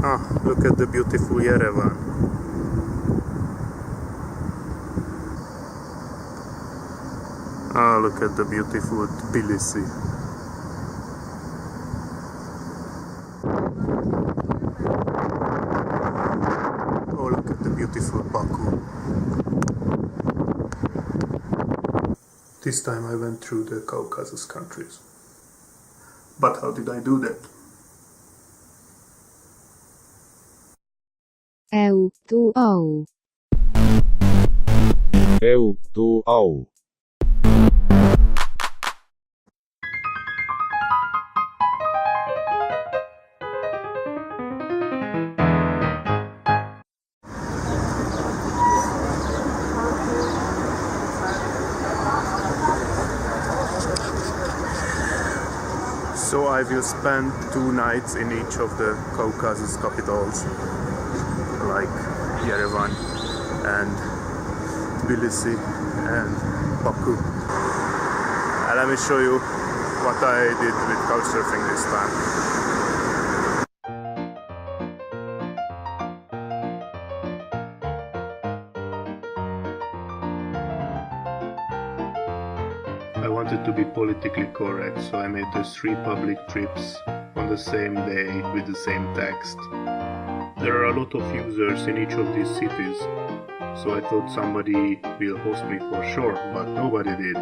Ah, look at the beautiful Yerevan. Ah, look at the beautiful Tbilisi. Oh, look at the beautiful Baku. This time I went through the Caucasus countries. But how did I do that? EU2AU. EU2AU. So I will spend 2 nights in each of the Caucasus capitals, like Yerevan and Tbilisi and Baku. And let me show you what I did with couchsurfing this time. I wanted to be politically correct, so I made the 3 public trips on the same day with the same text. There are a lot of users in each of these cities, so I thought somebody will host me for sure, but nobody did.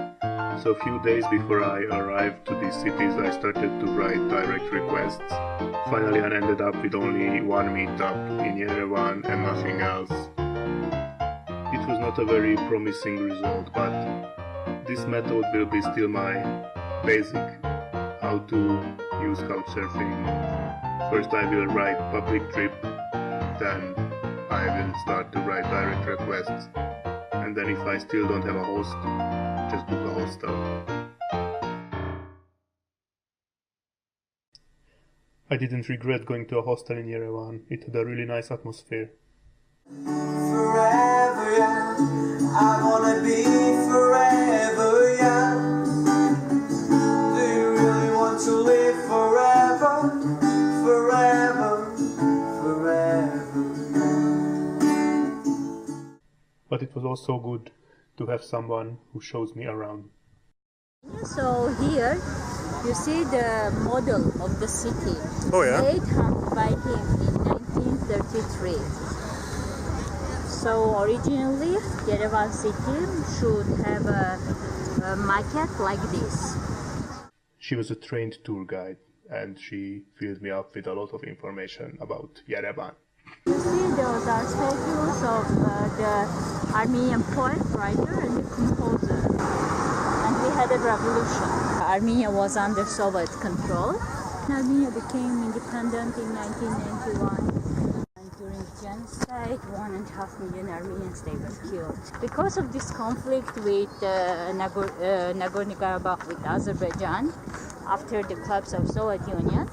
So a few days before I arrived to these cities, I started to write direct requests. Finally, I ended up with only 1 meetup in Yerevan and nothing else. It was not a very promising result, but this method will be still my basic how to use couchsurfing. First I will write public trip, then I will start to write direct requests, and then if I still don't have a host, just book a hostel. I didn't regret going to a hostel in Yerevan. It had a really nice atmosphere. Forever young, I wanna be forever young. Do you really want to live forever, forever, forever? But it was also good to have someone who shows me around. So here you see the model of the city, Oh yeah? made by him in 1933. So originally Yerevan city should have a maquette like this. She was a trained tour guide and she filled me up with a lot of information about Yerevan. You see those are statues of the Armenian poet, writer and the composer. And we had a revolution. Armenia was under Soviet control. Armenia became independent in 1991. During genocide, 1.5 million Armenians they were killed. Because of this conflict with Nagorno-Karabakh with Azerbaijan, after the collapse of Soviet Union,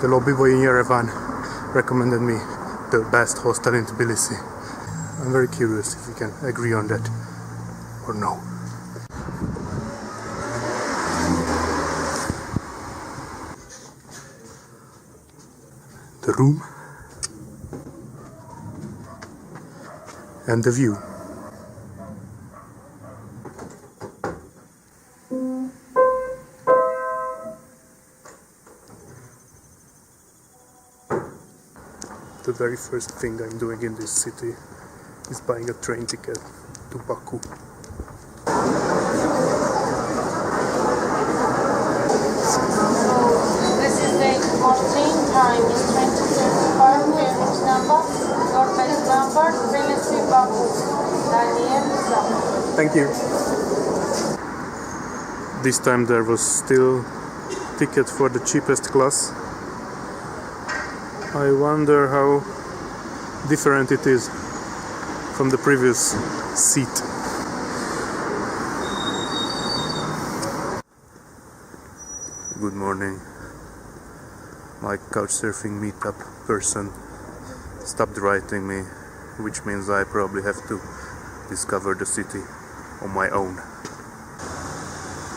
The lobby boy in Yerevan recommended me the best hostel in Tbilisi. I'm very curious if we can agree on that or no. The room and the view. The very first thing I'm doing in this city is buying a train ticket to Baku. Yerevan, Tbilisi, Baku. Daniel, Thank you. This time there was still ticket for the cheapest class. I wonder how different it is from the previous seat. Good morning. My couchsurfing meetup person stopped writing me, which means I probably have to discover the city on my own.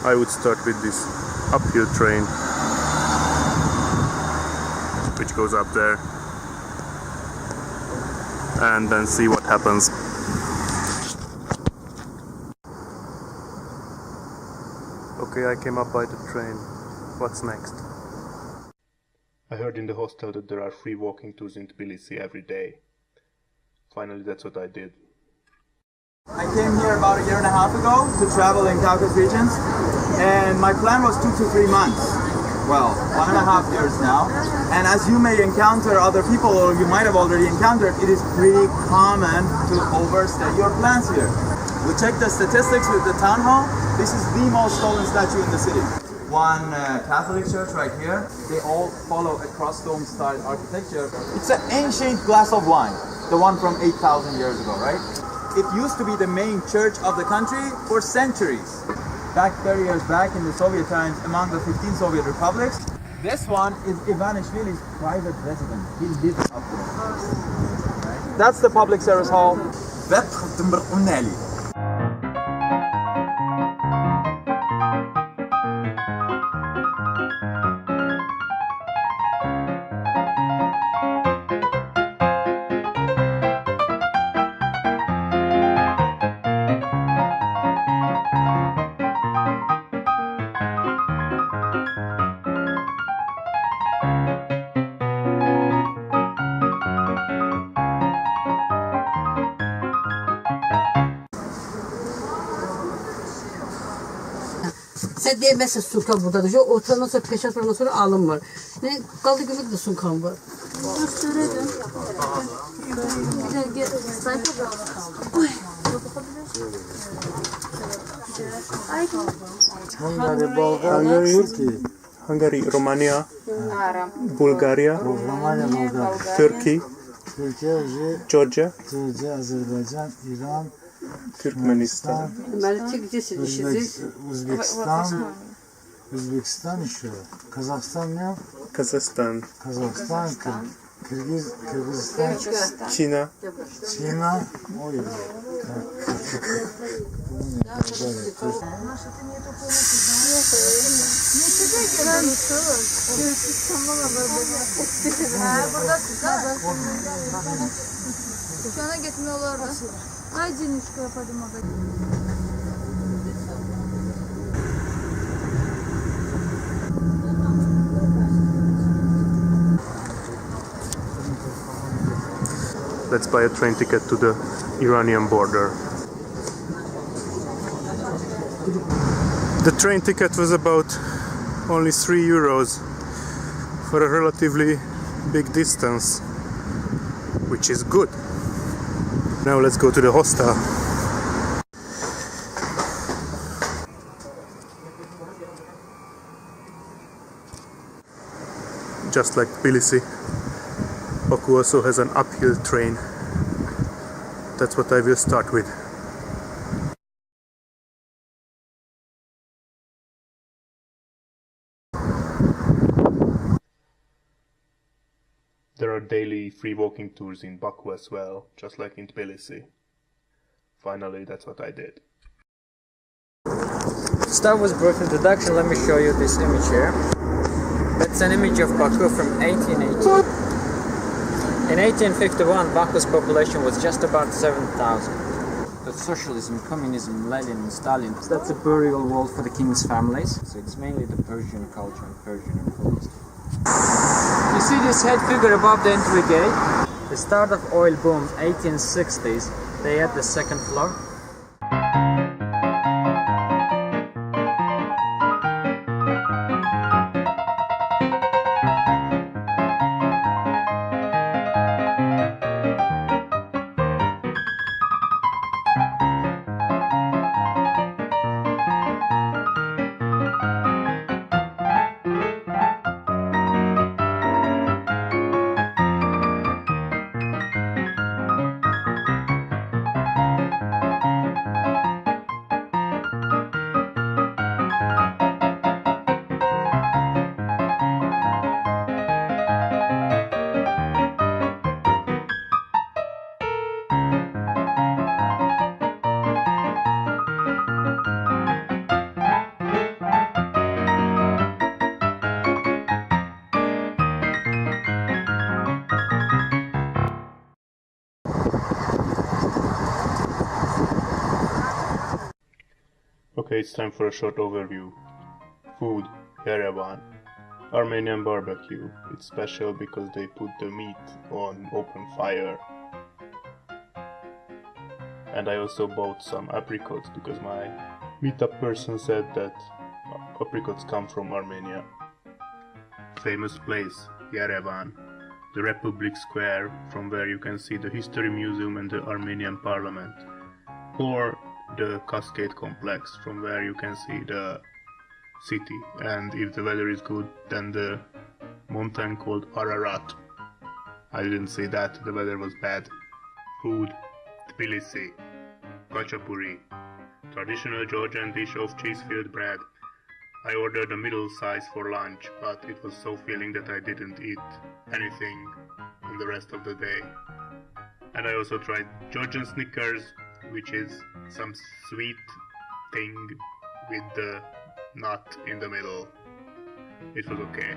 I would start with this uphill train, which goes up there, and then see what happens. Okay, I came up by the train. What's next? I heard in the hostel that there are free walking tours in Tbilisi every day. Finally, that's what I did. I came here about a year and a half ago to travel in Caucasus regions, and my plan was 2 to 3 months. Well, 1.5 years now. And as you may encounter other people, or you might have already encountered, it is pretty common to overstay your plans here. We checked the statistics with the town hall. This is the most stolen statue in the city. One Catholic church right here. They all follow a cross-dome style architecture. It's an ancient glass of wine, the one from 8,000 years ago, right? It used to be the main church of the country for centuries. Back 30 years back in the Soviet times, among the 15 Soviet republics, this one is Ivanishvili's private residence. He lives up there. Right? That's the public service hall. Sen diye mesela sulkan burada da. Ortadan sonra peşat falan sonra alım var. Ne kaldı gümrük de sulkan var. Hungary, Romania, Bulgaria, Turkey, Georgia, Azerbaycan, İran, Türkmenistan, Özbekistan еще. Kazakhstan ne? Kazakhstan, Kırgızistan, China, Ой. Şu ana gitmiyorlar da. Ay Cenişko yapadım orada. Let's buy a train ticket to the Iranian border. The train ticket was about only 3 euros for a relatively big distance, which is good. Now let's go to the hostel. Just like Tbilisi, Baku also has an uphill train. That's what I will start with. There are daily free walking tours in Baku as well, just like in Tbilisi. Finally, that's what I did. To start with brief introduction, let me show you this image here. That's an image of Baku from 1880. In 1851, Baku's population was just about 7,000. But socialism, communism, Lenin and Stalin, that's a burial vault for the king's families. So it's mainly the Persian culture and Persian influence. You see this head figure above the entry gate? The start of oil boom, 1860s, they had the second floor. Okay, it's time for a short overview. Food, Yerevan. Armenian barbecue. It's special because they put the meat on open fire. And I also bought some apricots because my meetup person said that apricots come from Armenia. Famous place, Yerevan. The Republic Square, from where you can see the History Museum and the Armenian Parliament. Or the Cascade Complex, from where you can see the city, and if the weather is good, then the mountain called Ararat. I didn't see that, the weather was bad. Food, Tbilisi, Khachapuri, traditional Georgian dish of cheese-filled bread. I ordered a middle size for lunch, but it was so filling that I didn't eat anything on the rest of the day. And I also tried Georgian Snickers, which is some sweet thing with the nut in the middle. It was okay.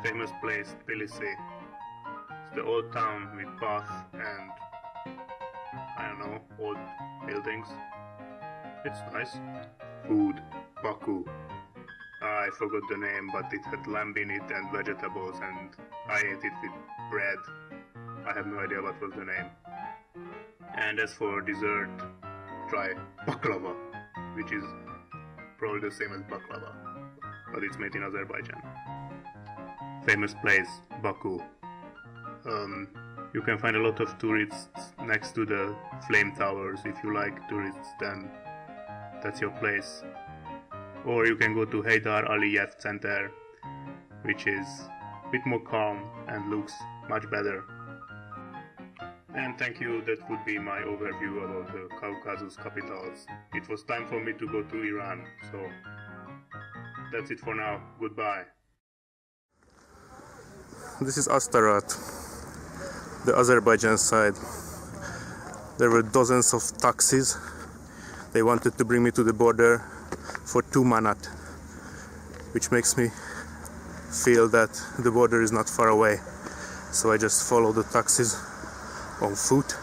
Famous place, Tbilisi. It's the old town with bath and, I don't know, old buildings. It's nice. Food, Baku. I forgot the name, but it had lamb in it and vegetables, and I ate it with bread. I have no idea what was the name. And as for dessert, try baklava, which is probably the same as baklava, but it's made in Azerbaijan. Famous place, Baku. You can find a lot of tourists next to the flame towers. If you like tourists, then that's your place. Or you can go to Heydar Aliyev Center, which is a bit more calm and looks much better. And thank you, that would be my overview about the Caucasus Capitals. It was time for me to go to Iran, so that's it for now. Goodbye. This is ASTARA, the Azerbaijan side. There were dozens of taxis. They wanted to bring me to the border for 2 manat, which makes me feel that the border is not far away. So I just follow the taxis on foot